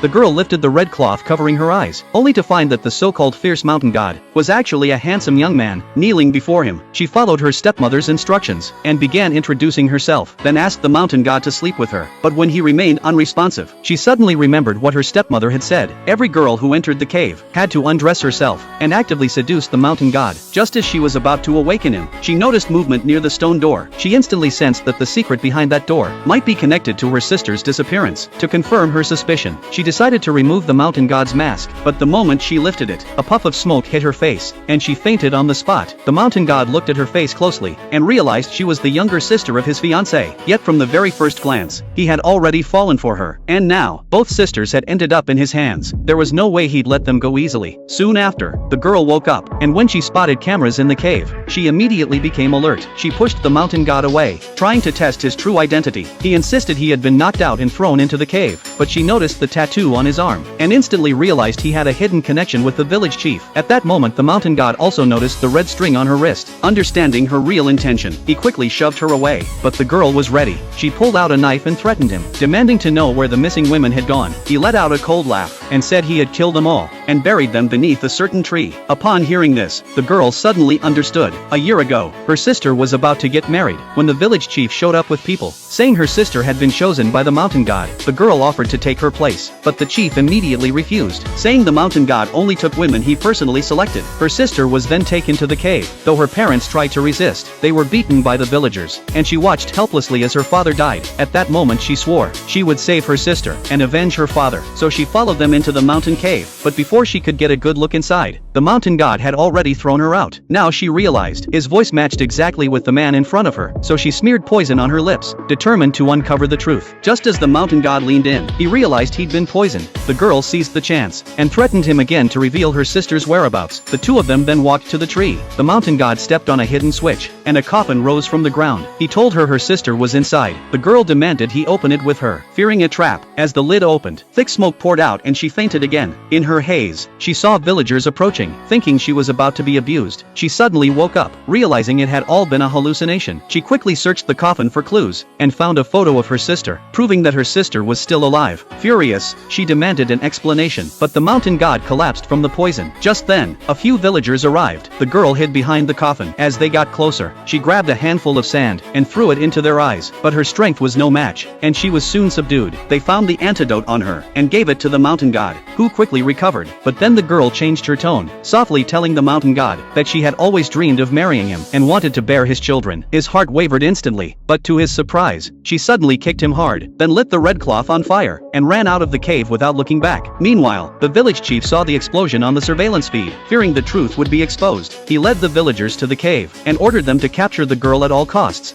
the girl lifted the red cloth covering her eyes, only to find that the so-called fierce mountain god was actually a handsome young man, kneeling before him. She followed her stepmother's instructions, and began introducing herself, then asked the mountain god to sleep with her. But when he remained unresponsive, she suddenly remembered what her stepmother had said. Every girl who entered the cave had to undress herself, and actively seduce the mountain god. Just as she was about to awaken him, she noticed movement near the stone door. She instantly sensed that the secret behind that door might be connected to her sister's disappearance. To confirm her suspicion, she decided to remove the mountain god's mask, but the moment she lifted it, a puff of smoke hit her face, and she fainted on the spot. The mountain god looked at her face closely, and realized she was the younger sister of his fiancée. Yet from the very first glance, he had already fallen for her, and now, both sisters had ended up in his hands. There was no way he'd let them go easily. Soon after, the girl woke up, and when she spotted cameras in the cave, she immediately became alert. She pushed the mountain god away, trying to test his true identity. He insisted he had been knocked out and thrown into the cave, but she noticed the tattoo on his arm, and instantly realized he had a hidden connection with the village chief. At that moment, the mountain god also noticed the red string on her wrist. Understanding her real intention, he quickly shoved her away, but the girl was ready. She pulled out a knife and threatened him, demanding to know where the missing women had gone. He let out a cold laugh, and said he had killed them all, and buried them beneath a certain tree. Upon hearing this, the girl suddenly understood. A year ago, her sister was about to get married, when the village chief showed up with people, saying her sister had been chosen by the mountain god. The girl offered to take her place, but the chief immediately refused, saying the mountain god only took women he personally selected. Her sister was then taken to the cave. Though her parents tried to resist, they were beaten by the villagers, and she watched helplessly as her father died. At that moment she swore she would save her sister and avenge her father, so she followed them into the mountain cave. But before she could get a good look inside, the mountain god had already thrown her out. Now she realized his voice matched exactly with the man in front of her, so she smeared poison on her lips, determined to uncover the truth. Just as the mountain god leaned in, he realized he'd been poisoned. The girl seized the chance, and threatened him again to reveal her sister's whereabouts. The two of them then walked to the tree. The mountain god stepped on a hidden switch, and a coffin rose from the ground. He told her sister was inside. The girl demanded he open it with her, fearing a trap. As the lid opened, thick smoke poured out and she fainted again. In her haze, she saw villagers approaching. Thinking she was about to be abused, she suddenly woke up, realizing it had all been a hallucination. She quickly searched the coffin for clues, and found a photo of her sister, proving that her sister was still alive. Furious, she demanded an explanation, but the mountain god collapsed from the poison. Just then, a few villagers arrived. The girl hid behind the coffin. As they got closer, she grabbed a handful of sand, and threw it into their eyes, but her strength was no match, and she was soon subdued. They found the antidote on her, and gave it to the mountain god, who quickly recovered. But then the girl changed her tone, softly telling the mountain god that she had always dreamed of marrying him, and wanted to bear his children. His heart wavered instantly, but to his surprise, she suddenly kicked him hard, then lit the red cloth on fire, and ran out of the cave without looking back. Meanwhile, the village chief saw the explosion on the surveillance feed. Fearing the truth would be exposed, he led the villagers to the cave, and ordered them to capture the girl at all costs.